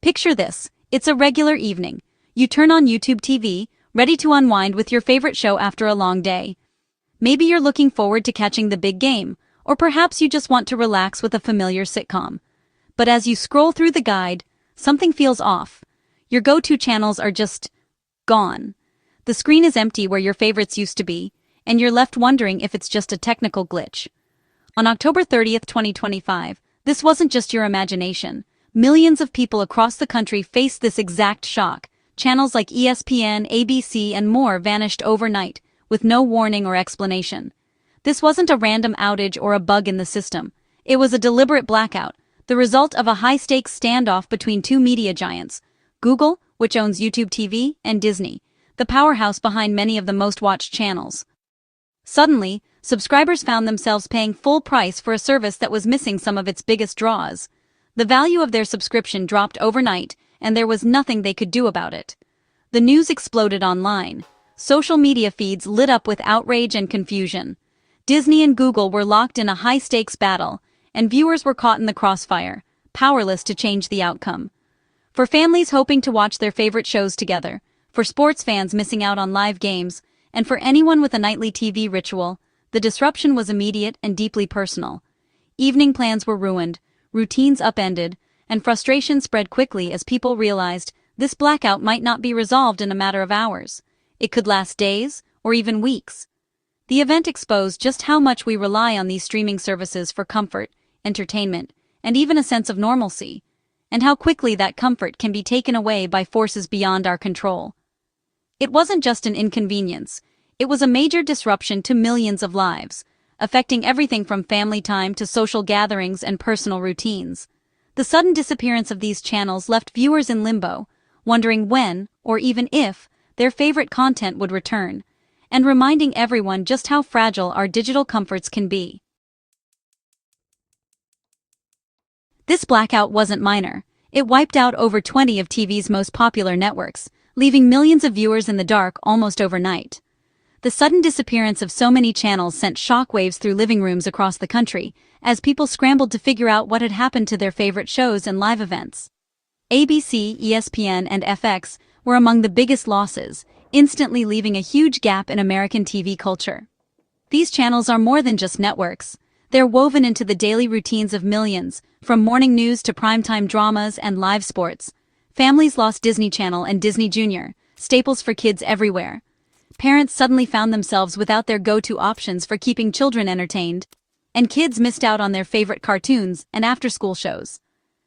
Picture this, it's a regular evening. You turn on YouTube TV, ready to unwind with your favorite show after a long day. Maybe you're looking forward to catching the big game, or perhaps you just want to relax with a familiar sitcom. But as you scroll through the guide, something feels off. Your go-to channels are just gone. The screen is empty where your favorites used to be, and you're left wondering if it's just a technical glitch. On October 30th, 2025, this wasn't just your imagination. Millions of people across the country faced this exact shock. Channels like ESPN, ABC, and more vanished overnight, with no warning or explanation. This wasn't a random outage or a bug in the system. It was a deliberate blackout, the result of a high-stakes standoff between two media giants, Google, which owns YouTube TV, and Disney, the powerhouse behind many of the most-watched channels. Suddenly, subscribers found themselves paying full price for a service that was missing some of its biggest draws. The value of their subscription dropped overnight, and there was nothing they could do about it. The news exploded online. Social media feeds lit up with outrage and confusion. Disney and Google were locked in a high-stakes battle, and viewers were caught in the crossfire, powerless to change the outcome. For families hoping to watch their favorite shows together, for sports fans missing out on live games, and for anyone with a nightly TV ritual, the disruption was immediate and deeply personal. Evening plans were ruined, routines upended, and frustration spread quickly as people realized this blackout might not be resolved in a matter of hours. It could last days, or even weeks. The event exposed just how much we rely on these streaming services for comfort, entertainment, and even a sense of normalcy, and how quickly that comfort can be taken away by forces beyond our control. It wasn't just an inconvenience, it was a major disruption to millions of lives, affecting everything from family time to social gatherings and personal routines. The sudden disappearance of these channels left viewers in limbo, wondering when, or even if, their favorite content would return, and reminding everyone just how fragile our digital comforts can be. This blackout wasn't minor. It wiped out over 20 of TV's most popular networks, leaving millions of viewers in the dark almost overnight. The sudden disappearance of so many channels sent shockwaves through living rooms across the country, as people scrambled to figure out what had happened to their favorite shows and live events. ABC, ESPN, and FX were among the biggest losses, instantly leaving a huge gap in American TV culture. These channels are more than just networks. They're woven into the daily routines of millions, from morning news to primetime dramas and live sports. Families lost Disney Channel and Disney Junior, staples for kids everywhere. Parents suddenly found themselves without their go-to options for keeping children entertained, and kids missed out on their favorite cartoons and after-school shows.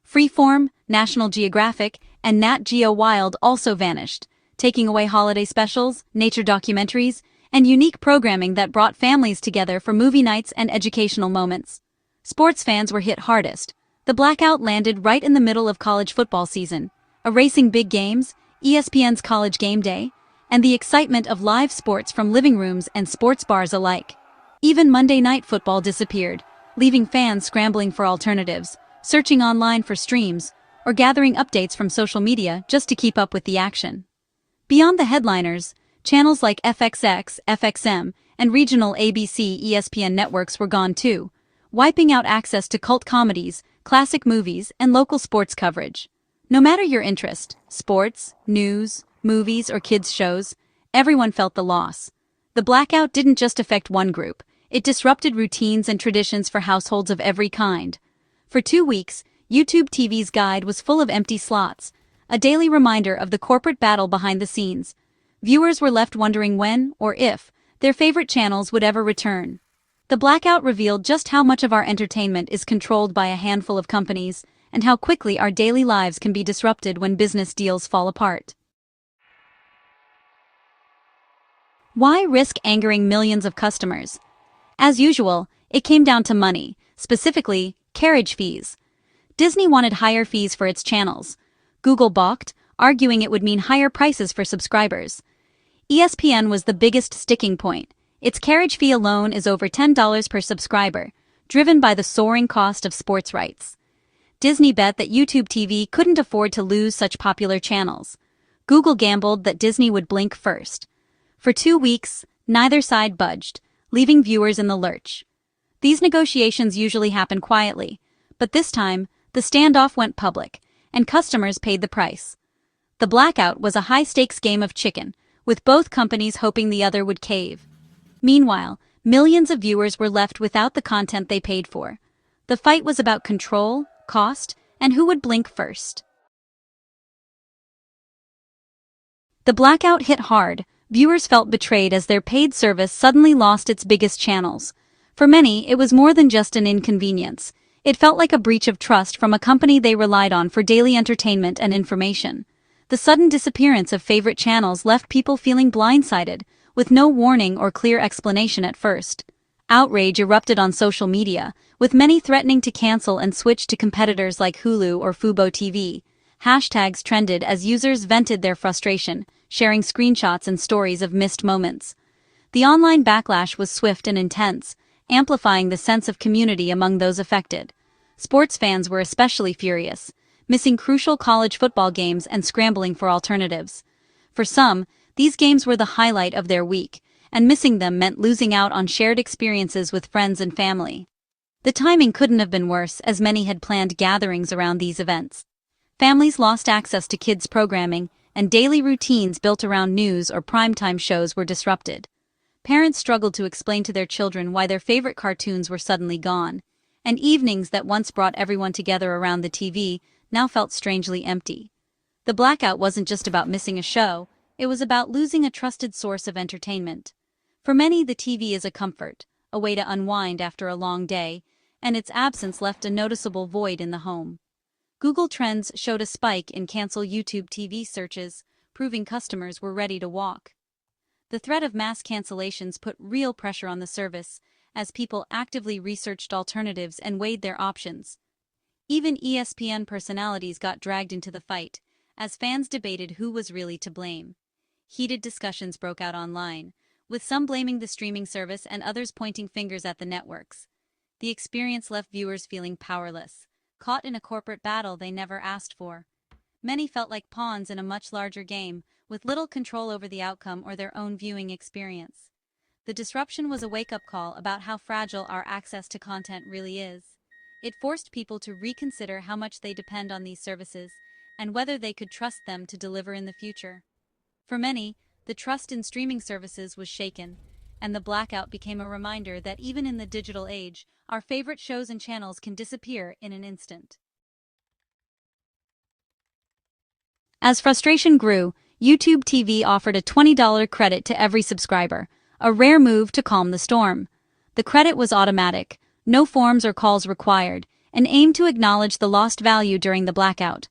Freeform, National Geographic, and Nat Geo Wild also vanished, taking away holiday specials, nature documentaries, and unique programming that brought families together for movie nights and educational moments. Sports fans were hit hardest. The blackout landed right in the middle of college football season, erasing big games, ESPN's College Game Day, and the excitement of live sports from living rooms and sports bars alike. Even Monday Night Football disappeared, leaving fans scrambling for alternatives, searching online for streams, or gathering updates from social media just to keep up with the action. Beyond the headliners, channels like FXX, FXM, and regional ABC, ESPN networks were gone too, wiping out access to cult comedies, classic movies, and local sports coverage. No matter your interest, sports, news, movies, or kids' shows, everyone felt the loss. The blackout didn't just affect one group, it disrupted routines and traditions for households of every kind. For 2 weeks, YouTube TV's guide was full of empty slots, a daily reminder of the corporate battle behind the scenes. Viewers were left wondering when, or if, their favorite channels would ever return. The blackout revealed just how much of our entertainment is controlled by a handful of companies, and how quickly our daily lives can be disrupted when business deals fall apart. Why risk angering millions of customers? As usual, it came down to money, specifically, carriage fees. Disney wanted higher fees for its channels. Google balked, arguing it would mean higher prices for subscribers. ESPN was the biggest sticking point. Its carriage fee alone is over $10 per subscriber, driven by the soaring cost of sports rights. Disney bet that YouTube TV couldn't afford to lose such popular channels. Google gambled that Disney would blink first. For 2 weeks, neither side budged, leaving viewers in the lurch. These negotiations usually happen quietly, but this time, the standoff went public, and customers paid the price. The blackout was a high-stakes game of chicken, with both companies hoping the other would cave. Meanwhile, millions of viewers were left without the content they paid for. The fight was about control, cost, and who would blink first. The blackout hit hard. Viewers felt betrayed as their paid service suddenly lost its biggest channels. For many, it was more than just an inconvenience. It felt like a breach of trust from a company they relied on for daily entertainment and information. The sudden disappearance of favorite channels left people feeling blindsided, with no warning or clear explanation at first. Outrage erupted on social media, with many threatening to cancel and switch to competitors like Hulu or Fubo TV. Hashtags trended as users vented their frustration, sharing screenshots and stories of missed moments. The online backlash was swift and intense, amplifying the sense of community among those affected. Sports fans were especially furious, missing crucial college football games and scrambling for alternatives. For some, these games were the highlight of their week, and missing them meant losing out on shared experiences with friends and family. The timing couldn't have been worse, as many had planned gatherings around these events. Families lost access to kids' programming, and daily routines built around news or primetime shows were disrupted. Parents struggled to explain to their children why their favorite cartoons were suddenly gone, and evenings that once brought everyone together around the TV now felt strangely empty. The blackout wasn't just about missing a show, it was about losing a trusted source of entertainment. For many, the TV is a comfort, a way to unwind after a long day, and its absence left a noticeable void in the home. Google Trends showed a spike in cancel YouTube TV searches, proving customers were ready to walk. The threat of mass cancellations put real pressure on the service, as people actively researched alternatives and weighed their options. Even ESPN personalities got dragged into the fight, as fans debated who was really to blame. Heated discussions broke out online, with some blaming the streaming service and others pointing fingers at the networks. The experience left viewers feeling powerless, caught in a corporate battle they never asked for. Many felt like pawns in a much larger game, with little control over the outcome or their own viewing experience. The disruption was a wake-up call about how fragile our access to content really is. It forced people to reconsider how much they depend on these services, and whether they could trust them to deliver in the future. For many, the trust in streaming services was shaken, and the blackout became a reminder that even in the digital age, our favorite shows and channels can disappear in an instant. As frustration grew, YouTube TV offered a $20 credit to every subscriber, a rare move to calm the storm. The credit was automatic, no forms or calls required, and aimed to acknowledge the lost value during the blackout.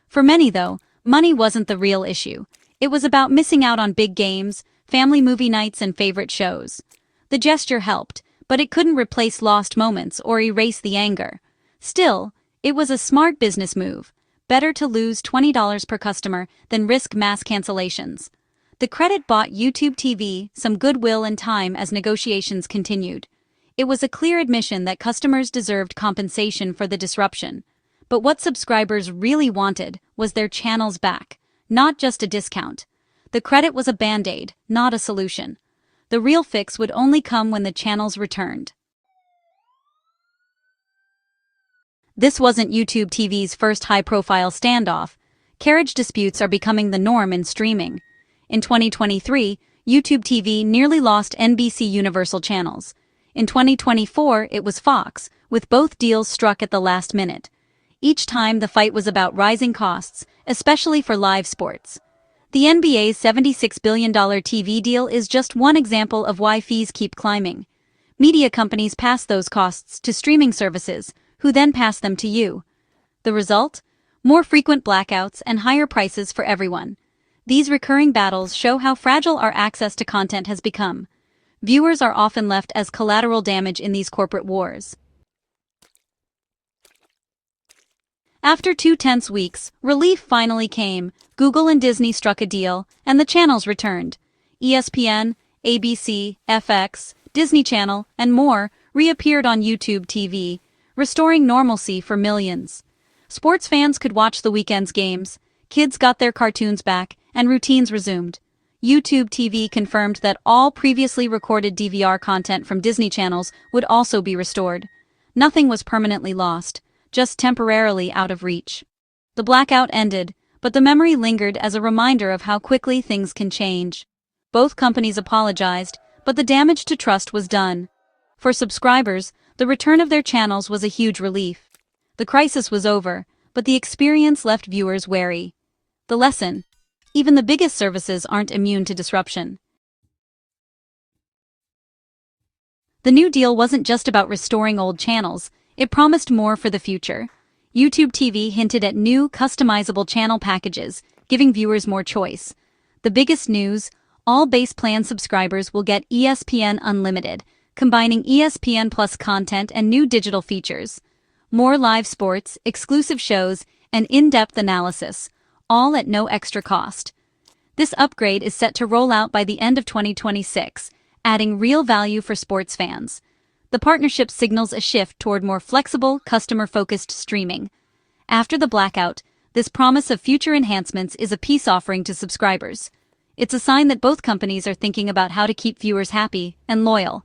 For many, though, money wasn't the real issue. It was about missing out on big games, family movie nights, and favorite shows. The gesture helped, but it couldn't replace lost moments or erase the anger. Still, it was a smart business move. Better to lose $20 per customer than risk mass cancellations. The credit bought YouTube TV some goodwill and time as negotiations continued. It was a clear admission that customers deserved compensation for the disruption. But what subscribers really wanted was their channels back, not just a discount. The credit was a band-aid, not a solution. The real fix would only come when the channels returned. This wasn't YouTube TV's first high-profile standoff. Carriage disputes are becoming the norm in streaming. In 2023, YouTube TV nearly lost NBC Universal channels. In 2024, it was Fox, with both deals struck at the last minute. Each time the fight was about rising costs, especially for live sports. The NBA's $76 billion TV deal is just one example of why fees keep climbing. Media companies pass those costs to streaming services, who then pass them to you. The result? More frequent blackouts and higher prices for everyone. These recurring battles show how fragile our access to content has become. Viewers are often left as collateral damage in these corporate wars. After 2 tense weeks, relief finally came. Google and Disney struck a deal, and the channels returned. ESPN, ABC, FX, Disney Channel, and more reappeared on YouTube TV, restoring normalcy for millions. Sports fans could watch the weekend's games, kids got their cartoons back, and routines resumed. YouTube TV confirmed that all previously recorded DVR content from Disney channels would also be restored. Nothing was permanently lost, just temporarily out of reach. The blackout ended, but the memory lingered as a reminder of how quickly things can change. Both companies apologized, but the damage to trust was done. For subscribers, the return of their channels was a huge relief. The crisis was over, but the experience left viewers wary. The lesson: even the biggest services aren't immune to disruption. The new deal wasn't just about restoring old channels, it promised more for the future. YouTube TV hinted at new, customizable channel packages, giving viewers more choice. The biggest news: all base plan subscribers will get ESPN Unlimited, combining ESPN Plus content and new digital features. More live sports, exclusive shows, and in-depth analysis, all at no extra cost. This upgrade is set to roll out by the end of 2026, adding real value for sports fans. The partnership signals a shift toward more flexible, customer-focused streaming. After the blackout, this promise of future enhancements is a peace offering to subscribers. It's a sign that both companies are thinking about how to keep viewers happy and loyal.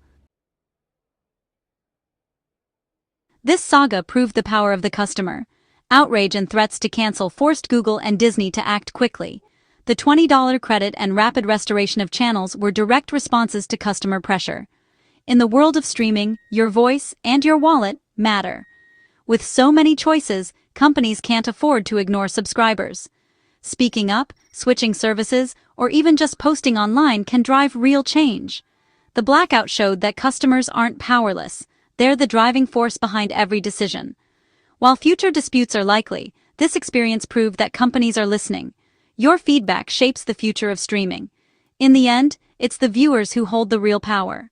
This saga proved the power of the customer. Outrage and threats to cancel forced Google and Disney to act quickly. The $20 credit and rapid restoration of channels were direct responses to customer pressure. In the world of streaming, your voice and your wallet matter. With so many choices, companies can't afford to ignore subscribers. Speaking up, switching services, or even just posting online can drive real change. The blackout showed that customers aren't powerless. They're the driving force behind every decision. While future disputes are likely, this experience proved that companies are listening. Your feedback shapes the future of streaming. In the end, it's the viewers who hold the real power.